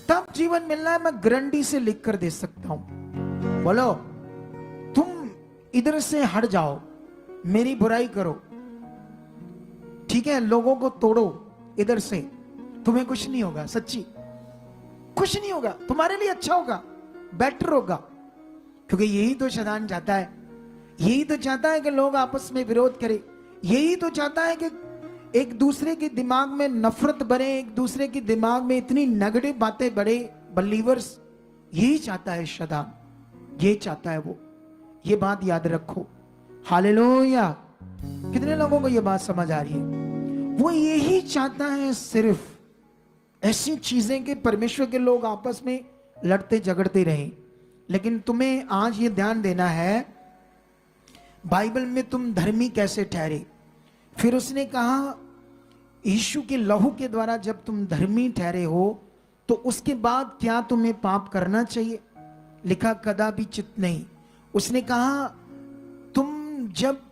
तब जीवन मिलना है। मैं गारंटी से लिख कर दे सकता हूं। बोलो, तुम इधर से हट जाओ, मेरी बुराई करो, ठीक है, लोगों को तोड़ो इधर से, तुम्हें कुछ नहीं होगा। सच्ची कुछ नहीं होगा, तुम्हारे लिए अच्छा होगा, बेटर होगा। क्योंकि यही तो शैतान चाहता है। यही तो चाहता है कि लोग आपस में विरोध करें। यही तो चाहता है कि एक दूसरे के दिमाग में नफरत बढ़े, एक दूसरे के दिमाग में इतनी नेगेटिव बातें बढ़े। बलीवर्स, यही चाहता है शैतान, ये चाहता है वो। ये बात याद रखो। हालेलुया। कितने लोगों को ये बात समझ आ रही है? वो यही चाहता है, सिर्फ ऐसी चीजें कि परमेश्वर के लोग आपस में लड़ते झगड़ते रहें। लेकिन तुम्हें आज ये ध्यान देना है, बाइबल में तुम धर्मी कैसे ठहरे। फिर उसने कहा, यीशु के लहू के द्वारा जब तुम धर्मी ठहरे हो, तो उसके बाद क्या तुम्हें पाप करना चाहिए? लिखा, कदापि चित नहीं। उसने कहा, तुम जब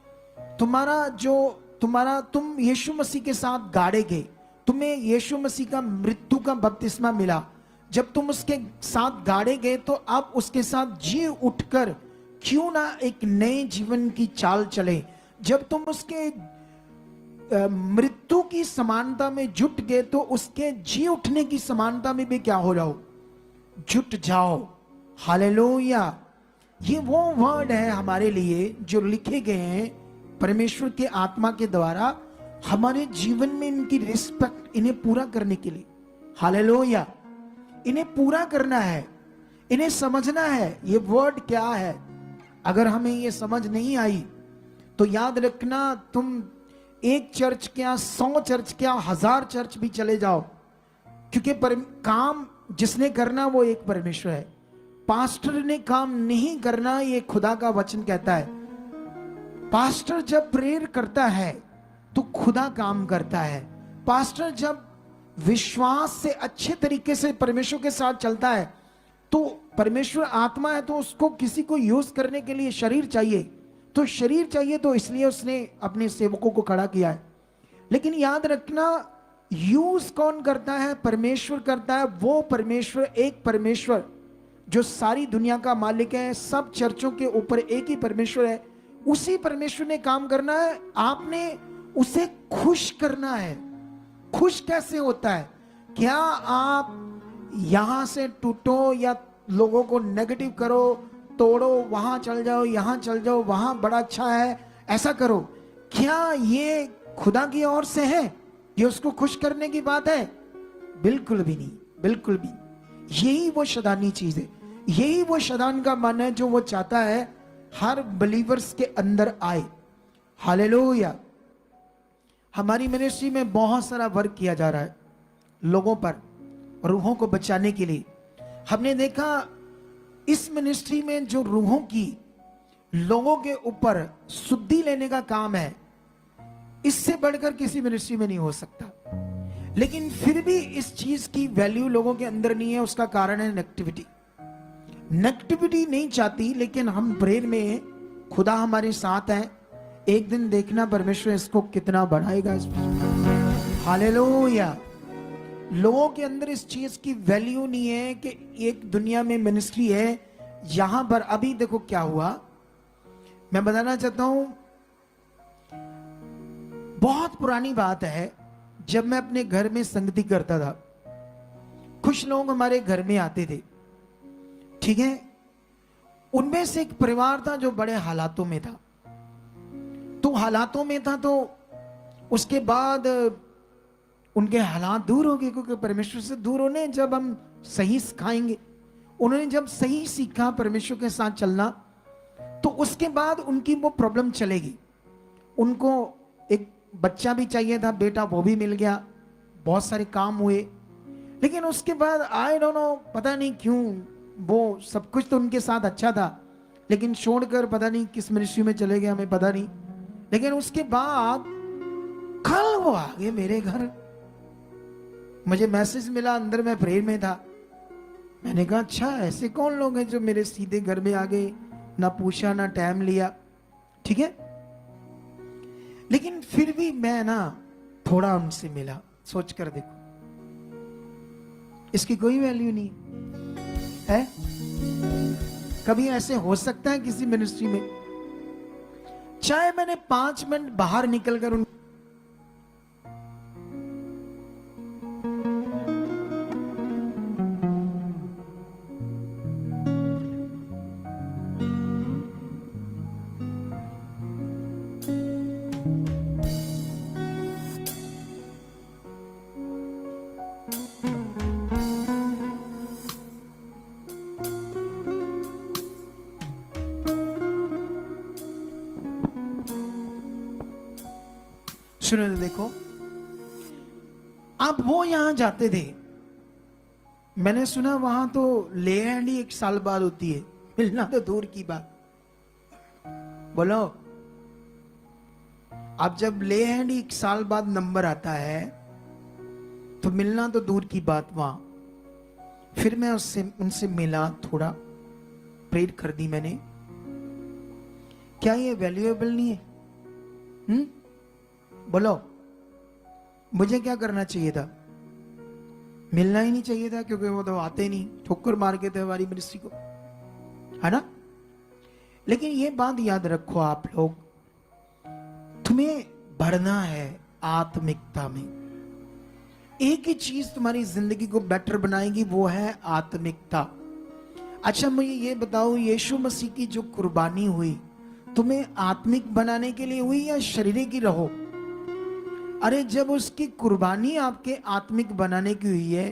तुम यीशु मसीह के साथ गाड़े गए, तुम्हें यीशु मसीह का मृत्यु का बपतिस्मा मिला, जब तुम उसके साथ गाड़े गए, तो अब उसके साथ जी उठकर क्यों ना एक नए जीवन की चाल चले। जब तुम उसके मृत्यु की समानता में जुट गए, तो उसके जी उठने की समानता में भी क्या हो जाओ? जुट जाओ। हालेलुया। ये वो वर्ड है हमारे लिए जो लिखे गए हैं परमेश्वर के आत्मा के द्वारा हमारे जीवन में, इनकी रिस्पेक्ट, इन्हें पूरा करने के लिए। हालेलुया। इन्हें पूरा करना है, इन्हें समझना है ये वर्ड क्या है। अगर हमें ये समझ नहीं आई तो याद रखना, तुम एक चर्च क्या, 100 क्या, 1000 चर्च भी चले जाओ, क्योंकि काम जिसने करना वो एक परमेश्वर है। पास्टर ने काम नहीं करना, ये खुदा का वचन कहता है। पास्टर जब प्रेयर करता है तो खुदा काम करता है। पास्टर जब विश्वास से अच्छे तरीके से परमेश्वर के साथ चलता है, तो परमेश्वर आत्मा है, तो उसको किसी को यूज करने के लिए शरीर चाहिए। तो शरीर चाहिए, तो इसलिए उसने अपने सेवकों को खड़ा किया है। लेकिन याद रखना, यूज कौन करता है? परमेश्वर करता है। वो परमेश्वर, एक परमेश्वर जो सारी दुनिया का मालिक है, सब चर्चों के ऊपर एक ही परमेश्वर है। उसी परमेश्वर ने काम करना है, आपने उसे खुश करना है। खुश कैसे होता है? क्या आप यहां से टूटो या लोगों को नेगेटिव करो, तोड़ो, वहां चल जाओ, यहां चल जाओ, वहां बड़ा अच्छा है, ऐसा करो? क्या ये खुदा की ओर से है? ये उसको खुश करने की बात है? बिल्कुल भी नहीं, बिल्कुल भी। यही वो शैतानी चीज है, यही वो शैतान का मन है जो वो चाहता है हर बिलीवर्स के अंदर आए। हालेलुया। हमारी मिनिस्ट्री में बहुत सारा वर्क किया जा रहा है लोगों पर, रूहों को बचाने के लिए। हमने देखा इस मिनिस्ट्री में जो रूहों की लोगों के ऊपर शुद्धि लेने का काम है, इससे बढ़कर किसी मिनिस्ट्री में नहीं हो सकता। लेकिन फिर भी इस चीज की वैल्यू लोगों के अंदर नहीं है। उसका कारण है नेगेटिविटी। नेगेटिविटी नहीं चाहती, लेकिन हम प्रेयर में, खुदा हमारे साथ है। एक दिन देखना परमेश्वर इसको कितना बढ़ाएगा। हालेलुया। लोगों के अंदर इस चीज की वैल्यू नहीं है कि एक दुनिया में मिनिस्ट्री है। यहां पर अभी देखो क्या हुआ, मैं बताना चाहता हूं। बहुत पुरानी बात है, जब मैं अपने घर में संगति करता था, कुछ लोग हमारे घर में आते थे, ठीक है। उनमें से एक परिवार था जो बड़े हालातों में था। तो हालातों में था, तो उसके बाद उनके हालात दूर हो गए, क्योंकि परमेश्वर से दूर होने जब हम सही सिखाएंगे, उन्होंने जब सही सीखा परमेश्वर के साथ चलना, तो उसके बाद उनकी वो प्रॉब्लम चलेगी। उनको एक बच्चा भी चाहिए था, बेटा वो भी मिल गया, बहुत सारे काम हुए। लेकिन उसके बाद आई डोंट नो, पता नहीं क्यों, वो सब कुछ तो उनके साथ अच्छा था, लेकिन छोड़कर पता नहीं किस मिनिस्ट्री में चले गए, हमें पता नहीं। लेकिन उसके बाद कल वो आ गए मेरे घर, मुझे मैसेज मिला, अंदर मैं प्रेयर में था। मैंने कहा अच्छा, ऐसे कौन लोग हैं जो मेरे सीधे घर में आ गए, ना पूछा ना टाइम लिया, ठीक है। लेकिन फिर भी मैं ना थोड़ा उनसे मिला। सोच कर देखो, इसकी कोई वैल्यू नहीं है। कभी ऐसे हो सकता है किसी मिनिस्ट्री में? चाहे मैंने 5 मिनट बाहर निकलकर उन सुनो तो देखो, अब वो यहां जाते थे, मैंने सुना वहां तो ले हैंड ही 1 साल बाद होती है, मिलना तो दूर की बात। बोलो, अब जब ले हैंड ही 1 साल बाद नंबर आता है तो मिलना तो दूर की बात। वहां फिर मैं उनसे मिला, थोड़ा प्रेयर कर दी मैंने। क्या ये वैल्यूएबल नहीं है? बोलो, मुझे क्या करना चाहिए था? मिलना ही नहीं चाहिए था, क्योंकि वो तो आते नहीं, ठोकर मार के थे हमारी मिनिस्ट्री को, है ना। लेकिन ये बात याद रखो आप लोग, तुम्हें बढ़ना है आत्मिकता में। एक ही चीज तुम्हारी जिंदगी को बेटर बनाएगी, वो है आत्मिकता। अच्छा मुझे ये बताओ, यीशु मसीह की जो कुर्बानी हुई तुम्हें आत्मिक बनाने के लिए हुई या शरीर की रहो? अरे जब उसकी कुर्बानी आपके आत्मिक बनाने की हुई है,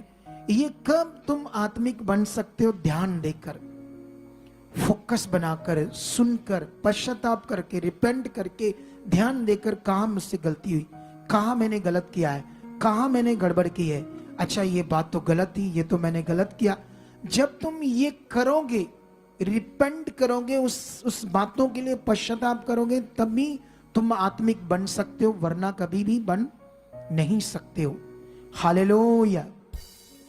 ये कब तुम आत्मिक बन सकते हो? ध्यान देकर, फोकस बनाकर, सुनकर, पश्चाताप करके, रिपेंट करके, ध्यान देकर, कहां मुझसे गलती हुई, कहां मैंने गलत किया है, कहां मैंने गड़बड़ की है। अच्छा ये बात तो गलत थी, ये तो मैंने गलत किया। जब तुम ये करोगे, रिपेंट करोगे, उस बातों के लिए पश्चाताप करोगे, तभी तुम आत्मिक बन सकते हो, वरना कभी भी बन नहीं सकते हो। हालेलुया।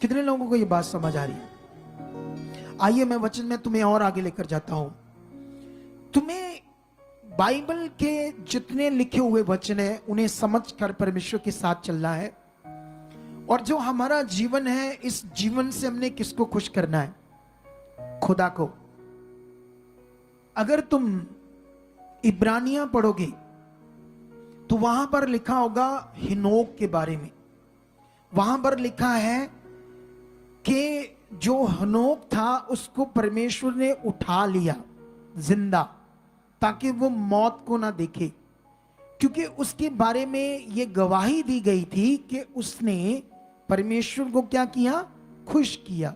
कितने लोगों को ये बात समझ आ रही है? आइए मैं वचन में तुम्हें और आगे लेकर जाता हूं। तुम्हें बाइबल के जितने लिखे हुए वचन है उन्हें समझकर परमेश्वर के साथ चलना है। और जो हमारा जीवन है, इस जीवन से हमने किसको खुश करना है? खुदा को। अगर तुम इब्रानियां पढ़ोगे तो वहां पर लिखा होगा हिनोक के बारे में। वहां पर लिखा है कि जो हनोक था उसको परमेश्वर ने उठा लिया जिंदा, ताकि वो मौत को ना देखे, क्योंकि उसके बारे में ये गवाही दी गई थी कि उसने परमेश्वर को क्या किया? खुश किया।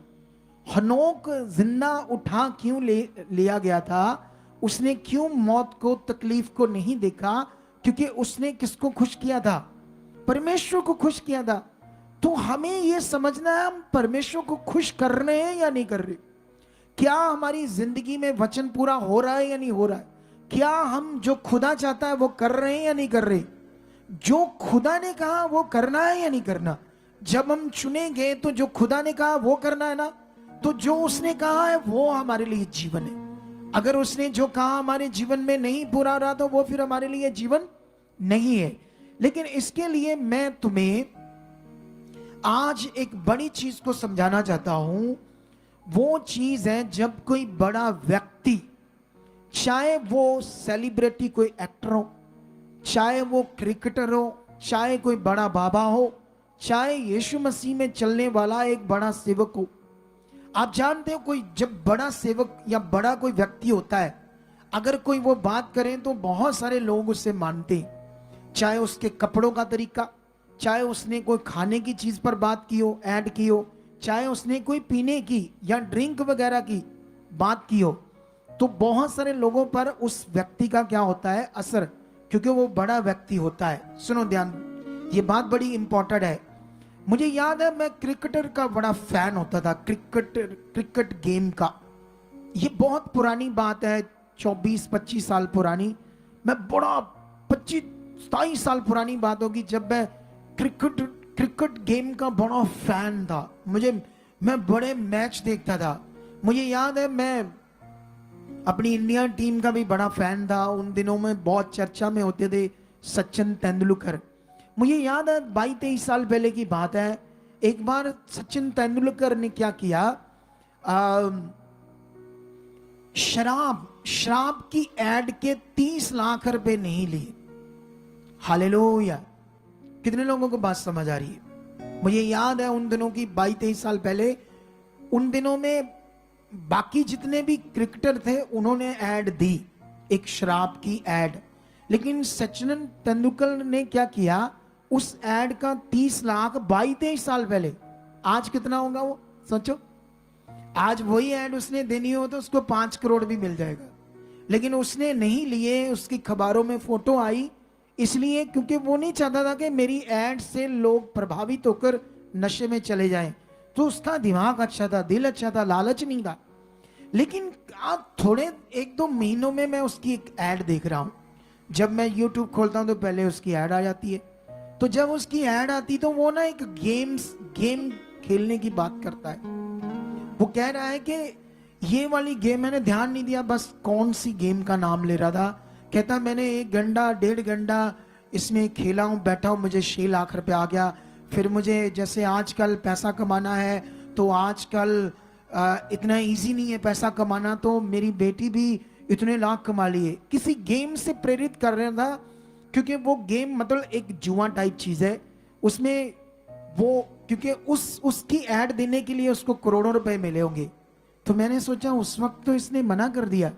हनोक जिंदा उठा क्यों लिया गया था? उसने क्यों मौत को, तकलीफ को नहीं देखा? क्योंकि उसने किसको खुश किया था? परमेश्वर को खुश किया था। तो हमें यह समझना है, हम परमेश्वर को खुश कर रहे हैं या नहीं कर रहे? क्या हमारी जिंदगी में वचन पूरा हो रहा है या नहीं हो रहा है? क्या हम जो खुदा चाहता है वो कर रहे हैं या नहीं कर रहे? जो खुदा ने कहा वो करना है या नहीं करना? जब हम चुनेंगे तो जो खुदा ने कहा वो करना है ना, तो जो उसने कहा है वो हमारे लिए जीवन है। अगर उसने जो कहा हमारे जीवन में नहीं पूरा रहा तो वो फिर हमारे लिए जीवन नहीं है। लेकिन इसके लिए मैं तुम्हें आज एक बड़ी चीज को समझाना चाहता हूं। वो चीज है, जब कोई बड़ा व्यक्ति, चाहे वो सेलिब्रिटी कोई एक्टर हो, चाहे वो क्रिकेटर हो, चाहे कोई बड़ा बाबा हो, चाहे यीशु मसीह में चलने वाला एक बड़ा सेवक हो। आप जानते हो, कोई जब बड़ा सेवक या बड़ा कोई व्यक्ति होता है, अगर कोई वो बात करें तो बहुत सारे लोग उससे मानते हैं। चाहे उसके कपड़ों का तरीका, चाहे उसने कोई खाने की चीज पर बात की हो, ऐड की हो, चाहे उसने कोई पीने की या ड्रिंक वगैरह की बात की हो, तो बहुत सारे लोगों पर उस व्यक्ति का क्या होता है? असर, क्योंकि वो बड़ा व्यक्ति होता है। सुनो ध्यान, ये बात बड़ी इंपॉर्टेंट है। मुझे याद है, मैं क्रिकेटर का बड़ा फैन होता था, क्रिकेट गेम का। ये बहुत पुरानी बात है, 24-25 साल पुरानी। मैं बड़ा 25-27 साल पुरानी बात होगी, जब मैं क्रिकेट गेम का बड़ा फैन था। मैं बड़े मैच देखता था। मुझे याद है, मैं अपनी इंडिया टीम का भी बड़ा फैन था। उन दिनों में बहुत चर्चा में होते थे सचिन तेंदुलकर। मुझे याद है 22-23 साल पहले की बात है, एक बार सचिन तेंदुलकर ने क्या किया, शराब की एड के 30 लाख रुपए नहीं लिए। हालेलुया। कितने लोगों को बात समझ आ रही है? मुझे याद है उन दिनों की, 22-23 साल पहले, उन दिनों में बाकी जितने भी क्रिकेटर थे उन्होंने एड दी, एक शराब की एड। लेकिन सचिन तेंदुलकर ने क्या किया, उस एड का 30 लाख 22-23 साल पहले, आज कितना होगा वो सोचो। आज वही एड उसने देनी हो तो उसको 5 करोड़ भी मिल जाएगा, लेकिन उसने नहीं लिए। उसकी खबरों में फोटो आई इसलिए क्योंकि वो नहीं चाहता था कि मेरी एड से लोग प्रभावित होकर नशे में चले जाएं। तो उसका दिमाग अच्छा था, दिल अच्छा था, लालच नहीं था। लेकिन आप थोड़े 1-2 महीनों में मैं उसकी एक एड देख रहा हूं। जब मैं YouTube खोलता हूं तो पहले उसकी एड आ जाती है। तो जब उसकी एड आती तो वो ना एक गेम खेलने की बात करता है। वो कह रहा है कि ये वाली गेम, मैंने ध्यान नहीं दिया बस कौन सी गेम का नाम ले रहा था। कहता मैंने 1 घंटा 1.5 घंटा इसमें खेला हूं, बैठा हूं, मुझे 6 लाख रुपए आ गया। फिर मुझे जैसे आजकल पैसा कमाना है तो आजकल इतना इजी नहीं है पैसा कमाना, तो मेरी बेटी भी इतने लाख कमा लिए। किसी गेम से प्रेरित कर रहा था, क्योंकि वो गेम मतलब एक जुआ टाइप चीज है। उसमें वो क्योंकि उसकी एड देने के लिए उसको करोड़ों रुपए मिले होंगे। तो मैंने सोचा उस वक्त तो इसने मना कर दिया,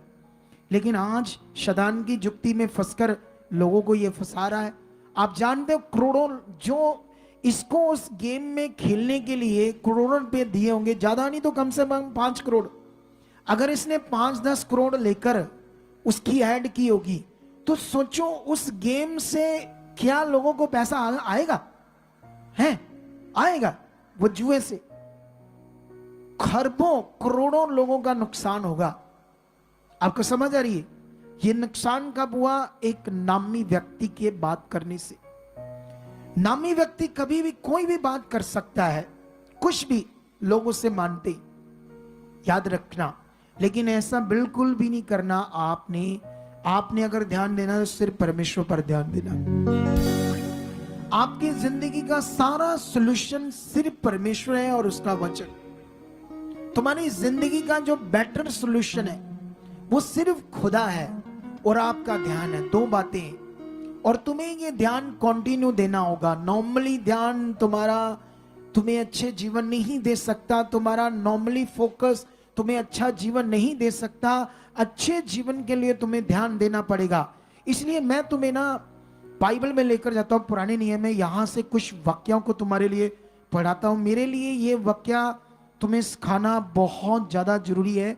लेकिन आज शैतान की जुक्ति में फंसकर लोगों को ये फंसा रहा है। आप जानते हो करोड़ों जो इसको उस गेम में खेलने के लिए करोड़ों रुपए दिए होंगे, ज्यादा नहीं तो कम से कम 5 करोड़। अगर इसने 5-10 करोड़ लेकर उसकी ऐड की होगी तो सोचो उस गेम से क्या लोगों को पैसा आएगा, है आएगा। वो जुए से खरबों करोड़ों लोगों का नुकसान होगा। आपको समझ आ रही है? ये नुकसान कब हुआ? एक नामी व्यक्ति की बात करने से। नामी व्यक्ति कभी भी कोई भी बात कर सकता है, कुछ भी लोग उससे मानते, याद रखना। लेकिन ऐसा बिल्कुल भी नहीं करना। आपने अगर ध्यान देना तो सिर्फ परमेश्वर पर ध्यान देना। आपकी जिंदगी का सारा सॉल्यूशन सिर्फ परमेश्वर है और उसका वचन। तुम्हारी जिंदगी का जो बेटर सॉल्यूशन है वो सिर्फ खुदा है और आपका ध्यान है। 2 बातें, और तुम्हें ये ध्यान कंटिन्यू देना होगा। नॉर्मली ध्यान तुम्हें अच्छे जीवन नहीं दे सकता। तुम्हारा नॉर्मली फोकस तुम्हें अच्छा जीवन नहीं दे सकता। अच्छे जीवन के लिए तुम्हें ध्यान देना पड़ेगा। इसलिए मैं तुम्हें ना बाइबल में लेकर जाता हूं, पुराने नियम में, यहां से कुछ वाक्यों को तुम्हारे लिए पढ़ाता हूं। मेरे लिए ये वाक्य तुम्हें सिखाना बहुत ज्यादा जरूरी है।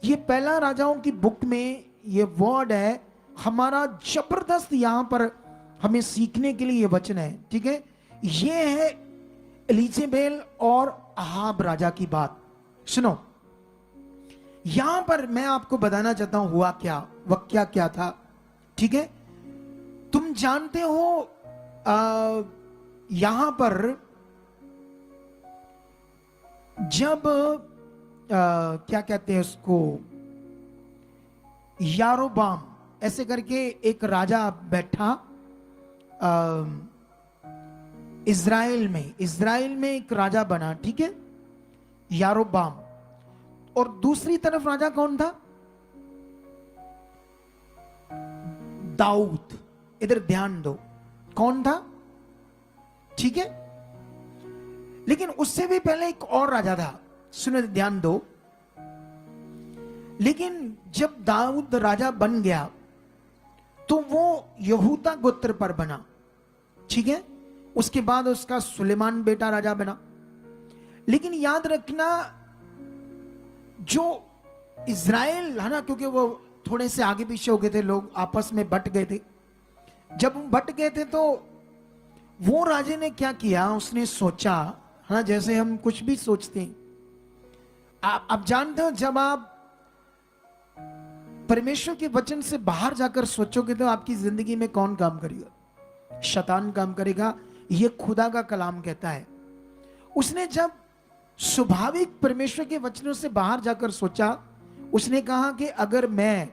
ये पहला राजाओं की बुक में ये वर्ड है हमारा, जबरदस्त यहां पर हमें सीखने के लिए ये वचन है। ठीक है, ये है एलिजेबेल और अहाब राजा की बात। सुनो, यहां पर मैं आपको बताना चाहता हूं हुआ क्या, वाक्या क्या था। ठीक है, तुम जानते हो यहां पर जब क्या कहते हैं उसको, यारोबाम ऐसे करके एक राजा बैठा इज़राइल में एक राजा बना। ठीक है, यारोबाम। और दूसरी तरफ राजा कौन था? दाऊद। इधर ध्यान दो, कौन था? ठीक है, लेकिन उससे भी पहले एक और राजा था। सुनो, ध्यान दो। लेकिन जब दाऊद राजा बन गया तो वो यहूदा गोत्र पर बना। ठीक है, उसके बाद उसका सुलेमान बेटा राजा बना। लेकिन याद रखना, जो इज़राइल है ना, क्योंकि वो थोड़े से आगे पीछे हो गए थे, लोग आपस में बट गए थे। जब बट गए थे तो वो राजे ने क्या किया, उसने सोचा, है ना, जैसे हम कुछ भी सोचते हैं। आप जानते हो, जब आप परमेश्वर के वचन से बाहर जाकर सोचोगे तो आपकी जिंदगी में कौन काम करेगा? शैतान काम करेगा। ये खुदा का कलाम कहता है। उसने जब स्वाभाविक परमेश्वर के वचनों से बाहर जाकर सोचा, उसने कहा कि अगर मैं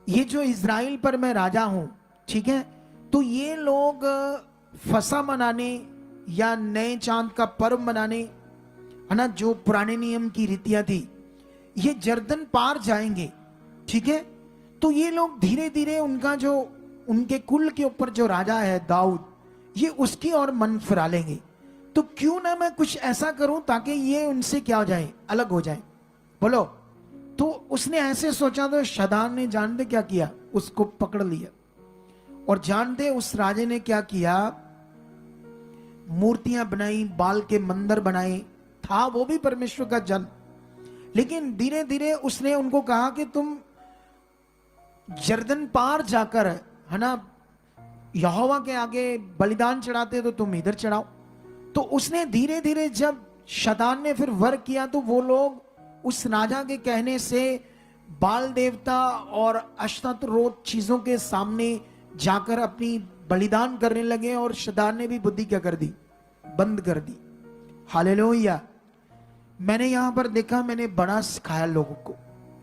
ये जो इज़राइल पर मैं राजा हूं, ठीक है, तो ये लोग फसा मनाने या नए चांद का पर्व मनाने, है ना, जो पुराने नियम की रीतियां थी, ये जर्दन पार जाएंगे, ठीक है। तो ये लोग धीरे धीरे उनका जो उनके कुल के ऊपर जो राजा है दाऊद, ये उसकी और मन फिरा लेंगे। तो क्यों ना मैं कुछ ऐसा करूं ताकि ये उनसे क्या हो जाए, अलग हो जाए, बोलो। तो उसने ऐसे सोचा, तो शदान ने जानते क्या किया, उसको पकड़ लिया। और जानते उस राजे ने क्या किया, मूर्तियां बनाई, बाल के मंदिर बनाए, था वो भी परमेश्वर का जन। लेकिन धीरे धीरे उसने उनको कहा कि तुम जर्दन पार जाकर, है ना, यहोवा के आगे बलिदान चढ़ाते तो तुम इधर चढ़ाओ। तो उसने धीरे धीरे, जब शैतान ने फिर वर्क किया, तो वो लोग उस राजा के कहने से बाल देवता और अश्तारोत चीजों के सामने जाकर अपनी बलिदान करने लगे, और शैतान ने भी बुद्धि क्या कर दी, बंद कर दी। हालेलुया। मैंने यहां पर देखा, मैंने बड़ा सिखाया लोगों को,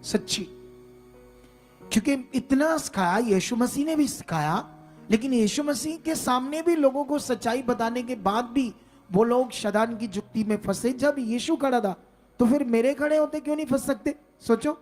सच्ची, क्योंकि इतना सिखाया, यीशु मसीह ने भी सिखाया, लेकिन यीशु मसीह के सामने भी लोगों को सच्चाई बताने के बाद भी वो लोग शैतान की जुक्ति में फंसे। जब यीशु खड़ा था तो फिर मेरे खड़े होते क्यों नहीं फंस सकते, सोचो।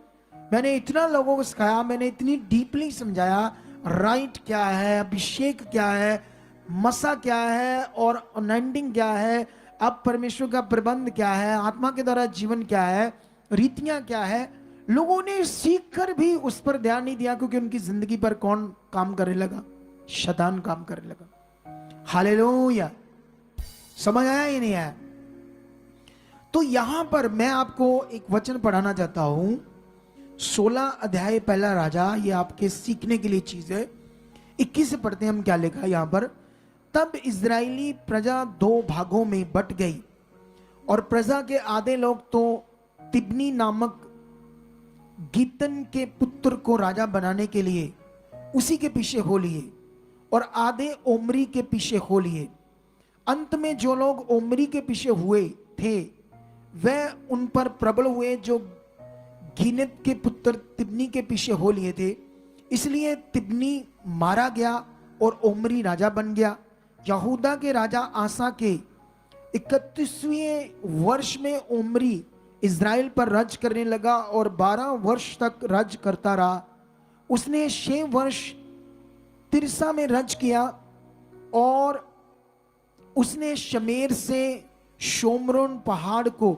मैंने इतना लोगों को सिखाया, मैंने इतनी डीपली समझाया, राइट क्या है, अभिषेक क्या है, मसा क्या है, और अनॉइंटिंग क्या है, अब परमेश्वर का प्रबंध क्या है, आत्मा के द्वारा जीवन क्या है, रीतियां क्या है। लोगों ने सीख कर भी उस पर ध्यान नहीं दिया, क्योंकि उनकी जिंदगी पर कौन काम करने लगा, शैतान काम करने लगा। हालेलुया। समझ आया या नहीं आया? तो यहां पर मैं आपको एक वचन पढ़ाना चाहता हूं, 16 अध्याय पहला राजा, ये आपके सीखने के लिए चीज है। 21 से पढ़ते हैं हम, क्या लिखा है यहां पर। तब इजरायली प्रजा 2 भागों में बट गई, और प्रजा के आधे लोग तो तिब्नी नामक गीतन के पुत्र को राजा बनाने के लिए उसी के पीछे हो लिए, और आधे ओमरी के पीछे हो लिए। अंत में जो लोग ओमरी के पीछे हुए थे वह उन पर प्रबल हुए, जो गीनत के पुत्र तिब्नी के पीछे हो लिए थे। इसलिए तिब्नी मारा गया और ओमरी राजा बन गया। यहूदा के राजा आसा के 31वें वर्ष में ओमरी इज़राइल पर राज करने लगा, और 12 वर्ष तक राज करता रहा। उसने 6 वर्ष तिरसा में राज किया, और उसने शमेर से शोमरोन पहाड़ को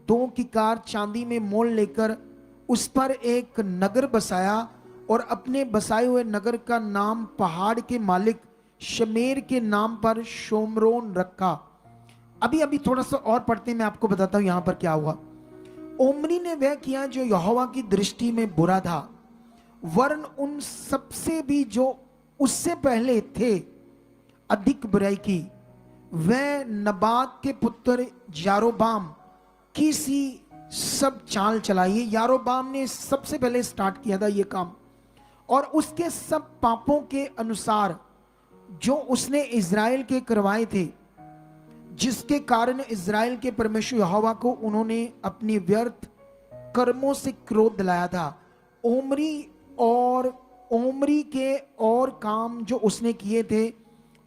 2 किकार चांदी में मोल लेकर उस पर एक नगर बसाया, और अपने बसाए हुए नगर का नाम पहाड़ के मालिक शमेर के नाम पर शोमरोन रखा। अभी थोड़ा सा और पढ़ते हैं, मैं आपको बताता हूं यहां पर क्या हुआ। ओमरी ने वह किया जो यहोवा की दृष्टि में बुरा था, वरन उन सबसे भी जो उससे पहले थे अधिक बुराई की। वह नबात के पुत्र यारोबाम की सी सब चाल चलाई। यारोबाम ने सबसे पहले स्टार्ट किया था ये काम, और उसके सब पापों के अनुसार जो उसने इज़राइल के करवाए थे, जिसके कारण इज़राइल के परमेश्वर यहोवा को उन्होंने अपनी व्यर्थ कर्मों से क्रोध दिलाया था। ओमरी के और काम जो उसने किए थे,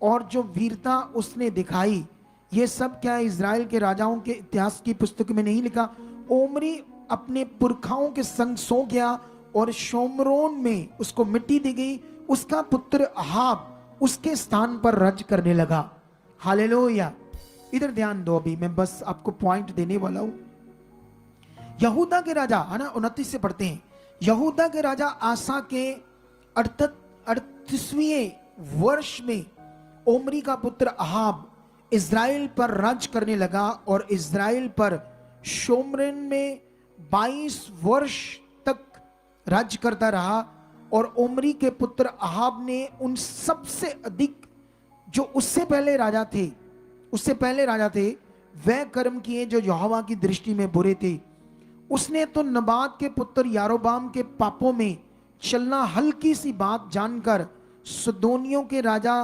और जो वीरता उसने दिखाई, ये सब क्या इज़राइल के राजाओं के इतिहास की पुस्तक में नहीं लिखा? ओमरी अपने पुरखाओं के संग सो गया, और शोमरोन में उसको मिट्टी दी गई। उसका पुत्र अहाब उसके स्थान पर राज करने लगा। हालेलुया। इधर ध्यान दो, अभी मैं बस आपको पॉइंट देने वाला हूं। यहूदा के राजा, है ना, 29 से पढ़ते हैं। यहूदा के राजा आसा के 38वें वर्ष में ओमरी का पुत्र अहाब इज़राइल पर राज करने लगा, और इज़राइल पर शोमरोन में 22 वर्ष तक राज करता रहा। और ओमरी के पुत्र अहाब ने उन सबसे अधिक जो उससे पहले राजा थे वह कर्म किए जो यहोवा की दृष्टि में बुरे थे। उसने तो नबात के पुत्र यारोबाम के पापों में चलना हल्की सी बात जानकर सदोनियों के राजा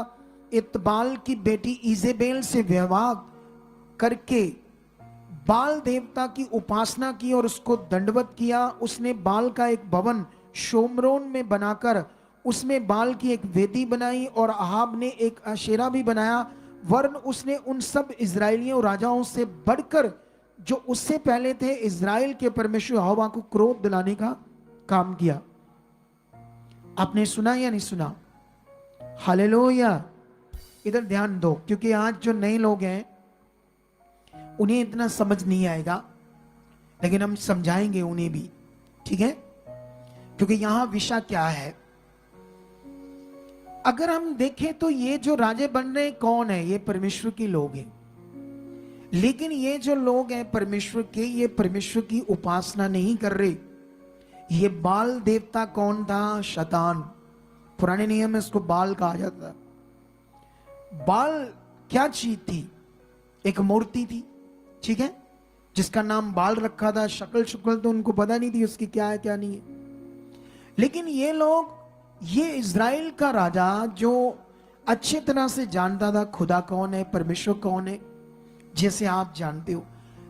इतबाल की बेटी इजेबेल से विवाह करके बाल देवता की उपासना की और उसको दंडवत किया। उसने बाल का एक भवन शोमरोन में बनाकर उसमें बाल की एक वेदी बनाई, और अहाब ने एक अशेरा भी बनाया वरन उसने उन सब इजरायलियों राजाओं से बढ़कर जो उससे पहले थे इजराइल के परमेश्वर यहोवा को क्रोध दिलाने का काम किया। आपने सुना या नहीं सुना? हालेलुया। इधर ध्यान दो, क्योंकि आज जो नए लोग हैं उन्हें इतना समझ नहीं आएगा, लेकिन हम समझाएंगे उन्हें भी, ठीक है? क्योंकि यहां विषय क्या है, अगर हम देखें तो ये जो राजे बन रहे कौन है? ये परमेश्वर के लोग हैं। लेकिन ये जो लोग हैं परमेश्वर के, ये परमेश्वर की उपासना नहीं कर रहे। ये बाल देवता कौन था? शैतान। पुराने नियम में इसको बाल कहा जाता। बाल क्या चीज थी? एक मूर्ति थी, ठीक है, जिसका नाम बाल रखा था। शक्ल शुक्ल तो उनको पता नहीं थी उसकी क्या है क्या नहीं है। लेकिन ये लोग, ये इज़राइल का राजा जो अच्छी तरह से जानता था खुदा कौन है, परमेश्वर कौन है, जैसे आप जानते हो,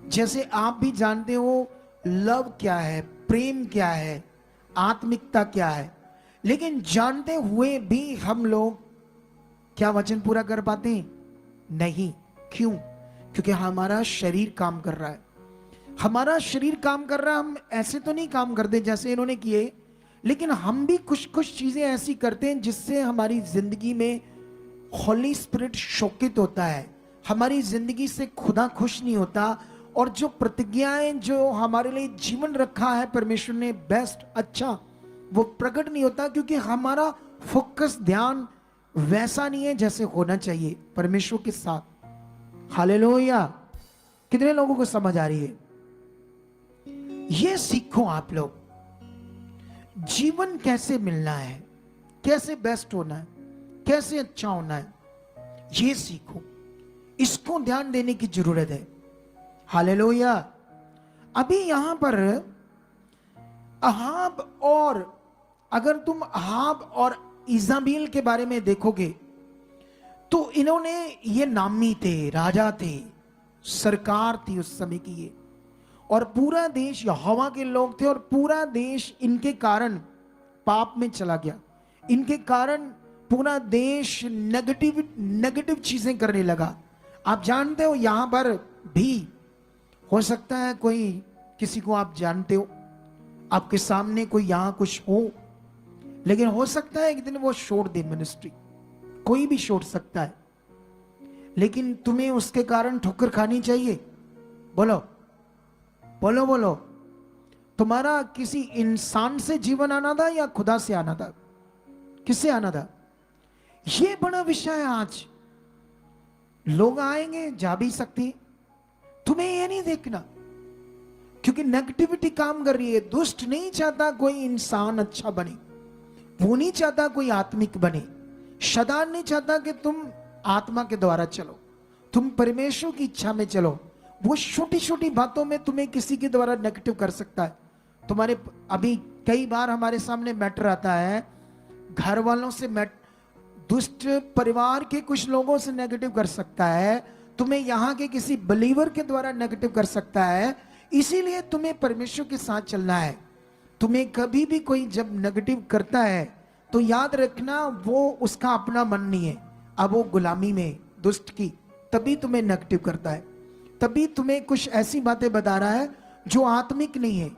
जैसे आप भी जानते हो लव क्या है, प्रेम क्या है, आत्मिकता क्या है। लेकिन जानते हुए भी हम लोग क्या वचन पूरा कर पाते हैं? नहीं। क्यों? क्योंकि हमारा शरीर काम कर रहा है। हमारा शरीर काम कर रहा है। हम ऐसे तो नहीं काम करते जैसे इन्होंने किए, लेकिन हम भी कुछ कुछ चीजें ऐसी करते हैं जिससे हमारी जिंदगी में होली स्पिरिट शोकित होता है, हमारी जिंदगी से खुदा खुश नहीं होता, और जो प्रतिज्ञाएं जो हमारे लिए जीवन रखा है परमेश्वर ने बेस्ट, अच्छा, वो प्रकट नहीं होता, क्योंकि हमारा फोकस, ध्यान वैसा नहीं है जैसे होना चाहिए परमेश्वर के साथ। हालेलुया। कितने लोगों को समझ आ रही है? ये सीखो आप लोग, जीवन कैसे मिलना है, कैसे बेस्ट होना है, कैसे अच्छा होना है, ये सीखो। इसको ध्यान देने की जरूरत है। हालेलुया। अभी यहां पर अहाब, और अगर तुम अहाब और इज़ाबेल के बारे में देखोगे तो इन्होंने, ये नामी थे, राजा थे, सरकार थी उस समय की ये, और पूरा देश यहोवा के लोग थे, और पूरा देश इनके कारण पाप में चला गया। इनके कारण पूरा देश नेगेटिव चीजें करने लगा। आप जानते हो यहां पर भी हो सकता है कोई, किसी को आप जानते हो, आपके सामने कोई यहां कुछ हो, लेकिन हो सकता है एक दिन वो छोड़ दे मिनिस्ट्री, कोई भी छोड़ सकता है, लेकिन तुम्हें उसके कारण ठोकर खानी चाहिए? बोलो बोलो बोलो। तुम्हारा किसी इंसान से जीवन आना था या खुदा से आना था? किससे आना था? ये बड़ा विषय है आज। लोग आएंगे, जा भी सकते, तुम्हें ये नहीं देखना, क्योंकि नेगेटिविटी काम कर रही है। दुष्ट नहीं चाहता कोई इंसान अच्छा बने, वो नहीं चाहता कोई आत्मिक बने। शैतान नहीं चाहता कि तुम आत्मा के द्वारा चलो, तुम परमेश्वर की इच्छा में चलो। वो छोटी छोटी बातों में तुम्हें किसी के द्वारा नेगेटिव कर सकता है। तुम्हारे अभी कई बार हमारे सामने मैटर आता है, घर वालों से, दुष्ट परिवार के कुछ लोगों से नेगेटिव कर सकता है, तुम्हें यहाँ के किसी बिलीवर के द्वारा नेगेटिव कर सकता है। इसीलिए तुम्हें परमेश्वर के साथ चलना है। तुम्हें कभी भी कोई जब नेगेटिव करता है तो याद रखना वो उसका अपना मन नहीं है, अब वो गुलामी में दुष्ट की, तभी तुम्हें नेगेटिव करता है, तभी तुम्हें कुछ ऐसी बातें बता रहा है जो आत्मिक नहीं है।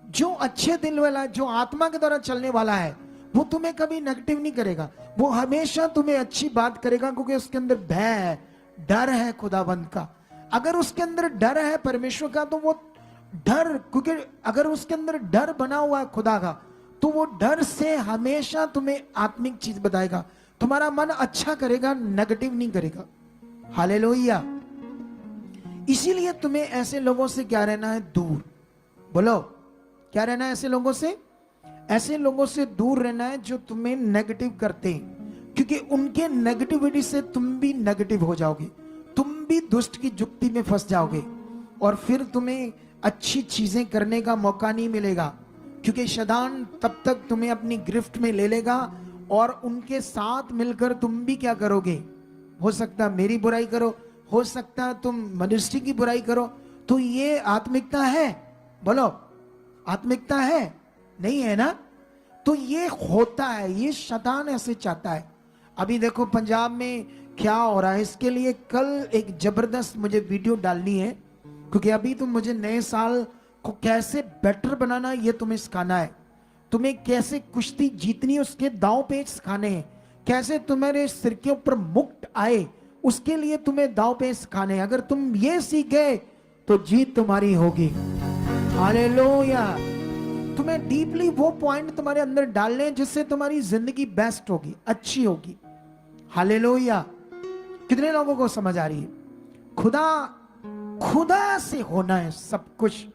जो अच्छे दिल वाला, जो आत्मा के द्वारा चलने वाला है, वो तुम्हें कभी नेगेटिव नहीं करेगा, वो हमेशा तुम्हें अच्छी बात करेगा, क्योंकि उसके अंदर भय है, डर है खुदाबंद का। अगर उसके अंदर डर है परमेश्वर का, तो वो डर, क्योंकि अगर उसके अंदर डर बना हुआ है खुदा का, तो वो डर से हमेशा तुम्हें आत्मिक चीज बताएगा, तुम्हारा मन अच्छा करेगा, नेगेटिव नहीं करेगा। हालेलुया। इसीलिए तुम्हें ऐसे लोगों से क्या रहना है? दूर। बोलो, क्या रहना है ऐसे लोगों से? ऐसे लोगों से दूर रहना है जो तुम्हें नेगेटिव करते हैं, क्योंकि उनके नेगेटिविटी से तुम भी नेगेटिव हो जाओगे, तुम भी दुष्ट की जुक्ति में फंस जाओगे, और फिर तुम्हें अच्छी चीजें करने का मौका नहीं मिलेगा, क्योंकि शैतान तब तक तुम्हें अपनी गिरफ्त में ले लेगा, और उनके साथ मिलकर तुम भी क्या करोगे? हो सकता मेरी बुराई करो, हो सकता तुम मनुष्य की बुराई करो। तो ये आत्मिकता है? बोलो, आत्मिकता है? नहीं है ना? तो ये होता है, ये शैतान ऐसे चाहता है। अभी देखो पंजाब में क्या हो रहा है, इसके लिए कल एक जबरदस्त मुझे वीडियो डालनी है, क्योंकि अभी तो मुझे नए साल को कैसे बेटर बनाना ये तुम्हें सिखाना है, तुम्हें कैसे कुश्ती जीतनी उसके दांव पेच सिखाने हैं, कैसे तुम्हारे सिर के ऊपर मुकुट आए उसके लिए तुम्हें दांव पेच सिखाने हैं। अगर तुम ये सीख गए तो जीत तुम्हारी होगी। हालेलुया। तुम्हें डीपली वो पॉइंट तुम्हारे अंदर डालने हैं जिससे तुम्हारी जिंदगी बेस्ट होगी, अच्छी होगी। हालेलुया। कितने लोगों को समझ आ रही है? खुदा से होना है सब कुछ,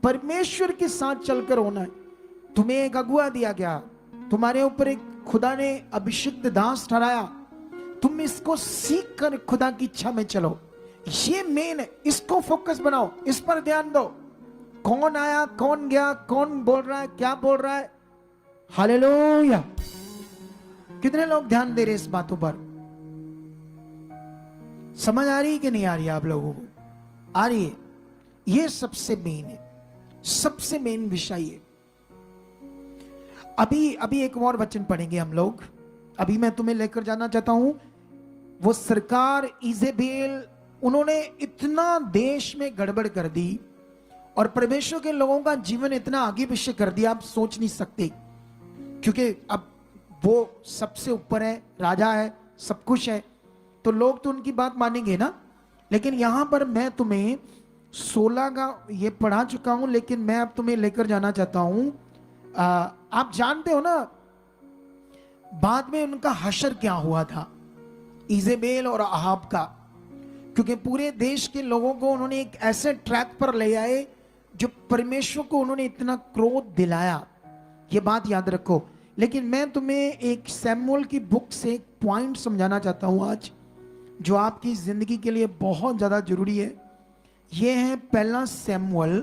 परमेश्वर के साथ चलकर होना है। तुम्हें एक अगुआ दिया गया, तुम्हारे ऊपर एक खुदा ने अभिषिक्त दास ठहराया, तुम इसको सीख कर खुदा की इच्छा में चलो। ये मेन है, इसको फोकस बनाओ, इस पर ध्यान दो। कौन आया, कौन गया, कौन बोल रहा है, क्या बोल रहा है। हालेलुया। कितने लोग ध्यान दे रहे इस बातों पर? समझ आ रही कि नहीं आ रही आप लोगों को? आ रही है। ये सबसे मेन है, सबसे मेन विषय है। अभी एक और वचन पढ़ेंगे हम लोग। अभी मैं तुम्हें लेकर जाना चाहता हूं, वो सरकार इजेबेल, उन्होंने इतना देश में गड़बड़ कर दी और परमेश्वर के लोगों का जीवन इतना आगे पीछे कर दिया, आप सोच नहीं सकते। क्योंकि अब वो सबसे ऊपर है, राजा है, सब कुछ है, तो लोग तो उनकी बात मानेंगे ना। लेकिन यहां पर मैं तुम्हें 16 का ये पढ़ा चुका हूं, लेकिन मैं अब तुम्हें लेकर जाना चाहता हूं। आप जानते हो ना बाद में उनका हशर क्या हुआ था, इजेबेल और अहाब का। क्योंकि पूरे देश के लोगों को उन्होंने एक ऐसे ट्रैक पर ले आए जो परमेश्वर को उन्होंने इतना क्रोध दिलाया। ये बात याद रखो। लेकिन मैं तुम्हें एक सैमुअल की बुक से एक पॉइंट समझाना चाहता हूं आज, जो आपकी जिंदगी के लिए बहुत ज्यादा जरूरी है। यह है पहला सैमुअल।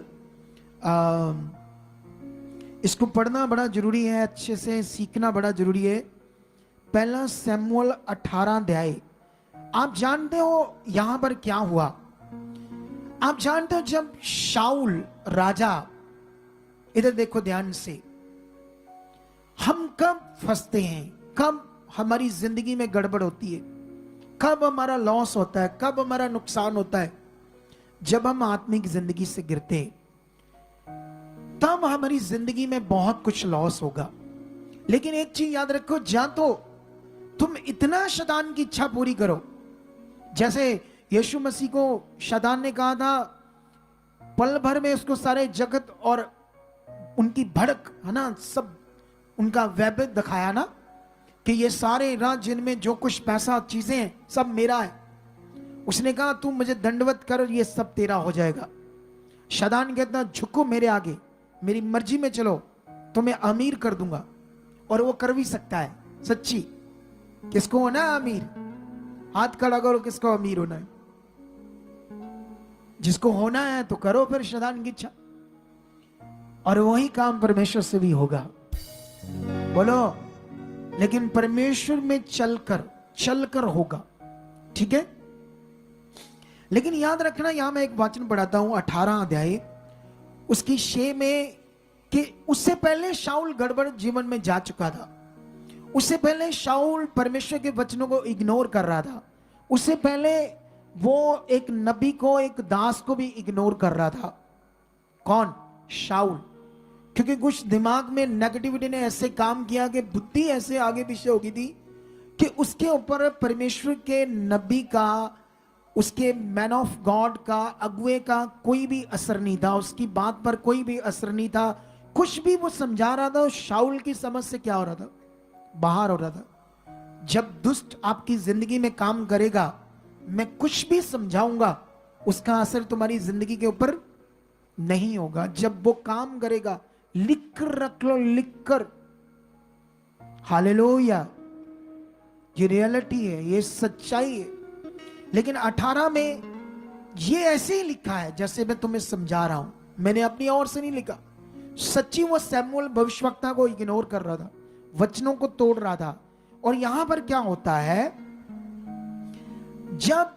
इसको पढ़ना बड़ा जरूरी है, अच्छे से सीखना बड़ा जरूरी है। पहला सैमुअल 18 अध्याय। आप जानते हो यहां पर क्या हुआ? आप जानते हो जब शाऊल राजा, इधर देखो ध्यान से, हम कब फंसते हैं, कब हमारी जिंदगी में गड़बड़ होती है, कब हमारा लॉस होता है, कब हमारा नुकसान होता है? जब हम आत्मिक जिंदगी से गिरते हैं तब हमारी जिंदगी में बहुत कुछ लॉस होगा। लेकिन एक चीज याद रखो, जा तो तुम इतना शैतान की इच्छा पूरी करो, जैसे यीशु मसीह को शैतान ने कहा था पल भर में उसको सारे जगत और उनकी भड़क है ना, सब उनका वैभव दिखाया ना, कि ये सारे राज जिनमें जो कुछ पैसा चीजें हैं सब मेरा है। उसने कहा तू मुझे दंडवत कर, ये सब तेरा हो जाएगा। शैतान कहता झुको मेरे आगे, मेरी मर्जी में चलो, तुम्हें अमीर कर दूंगा। और वो कर भी सकता है सच्ची। किसको होना है अमीर? हाथ खड़ा करो, किसको अमीर होना है? जिसको होना है तो करो फिर शैतान की इच्छा, और वही काम परमेश्वर से भी होगा। बोलो, लेकिन परमेश्वर में चलकर होगा, ठीक है? लेकिन याद रखना, यहां मैं एक वचन पढ़ाता हूं 18 अध्याय उसकी 6 में, कि उससे पहले शाऊल गड़बड़ जीवन में जा चुका था। उससे पहले शाऊल परमेश्वर के वचनों को इग्नोर कर रहा था। उससे पहले वो एक नबी को, एक दास को भी इग्नोर कर रहा था। कौन? शाऊल। क्योंकि कुछ दिमाग में नेगेटिविटी ने ऐसे काम किया कि बुद्धि ऐसे आगे पीछे हो गई थी कि उसके ऊपर परमेश्वर के नबी का, उसके मैन ऑफ गॉड का, अगुए का कोई भी असर नहीं था। उसकी बात पर कोई भी असर नहीं था। कुछ भी वो समझा रहा था, शाऊल की समझ से क्या हो रहा था? बाहर हो रहा था। जब दुष्ट आपकी जिंदगी में काम करेगा, मैं कुछ भी समझाऊंगा, उसका असर तुम्हारी जिंदगी के ऊपर नहीं होगा। जब वो काम करेगा, लिख कर रख लो, लिख कर। हालेलुया। ये रियलिटी है, ये सच्चाई है। लेकिन 18 में ये ऐसे ही लिखा है जैसे मैं तुम्हें समझा रहा हूं, मैंने अपनी ओर से नहीं लिखा। सच्ची वो सैमुअल भविष्यवक्ता को इग्नोर कर रहा था, वचनों को तोड़ रहा था। और यहां पर क्या होता है, जब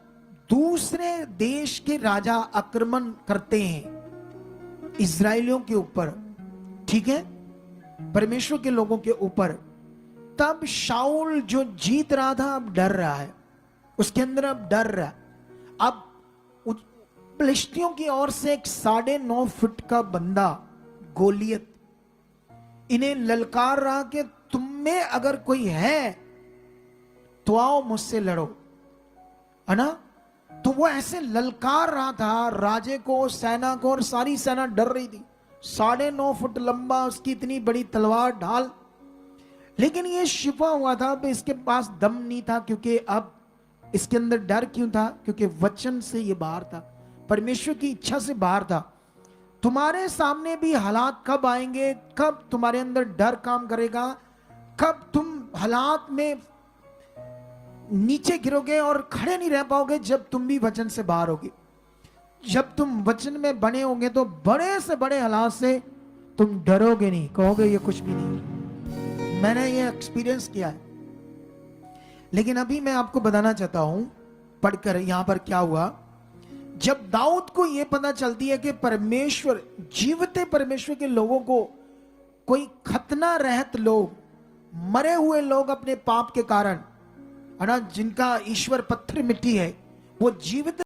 दूसरे देश के राजा आक्रमण करते हैं इजरायलियों के ऊपर, ठीक है, परमेश्वर के लोगों के ऊपर, तब शाऊल जो जीत रहा था अब डर रहा है। उसके अंदर अब डर रहा। अब फिलिस्तियों की ओर से एक 9.5 फुट का बंदा गोलियत इन्हें ललकार रहा कि तुम में अगर कोई है तो आओ मुझसे लड़ो, है ना। तो वो ऐसे ललकार रहा था राजे को, सेना को, और सारी सेना डर रही थी। 9.5 फुट लंबा, उसकी इतनी बड़ी तलवार ढाल। लेकिन ये छिपा हुआ था, इसके पास दम नहीं था, क्योंकि अब इसके अंदर डर क्यों था? क्योंकि वचन से ये बाहर था, परमेश्वर की इच्छा से बाहर था। तुम्हारे सामने भी हालात कब आएंगे, कब तुम्हारे अंदर डर काम करेगा, कब तुम हालात में नीचे गिरोगे और खड़े नहीं रह पाओगे, जब तुम भी वचन से बाहर होगे। जब तुम वचन में बने होगे तो बड़े से बड़े हालात से तुम डरोगे नहीं, कहोगे ये कुछ भी नहीं। मैंने ये एक्सपीरियंस किया है। लेकिन अभी मैं आपको बताना चाहता हूं पढ़कर यहां पर क्या हुआ। जब दाऊद को यह पता चलती है कि परमेश्वर, जीवते परमेश्वर के लोगों को, कोई खतना रहत लोग, मरे हुए लोग अपने पाप के कारण, है ना, जिनका ईश्वर पत्थर मिट्टी है, वो जीवित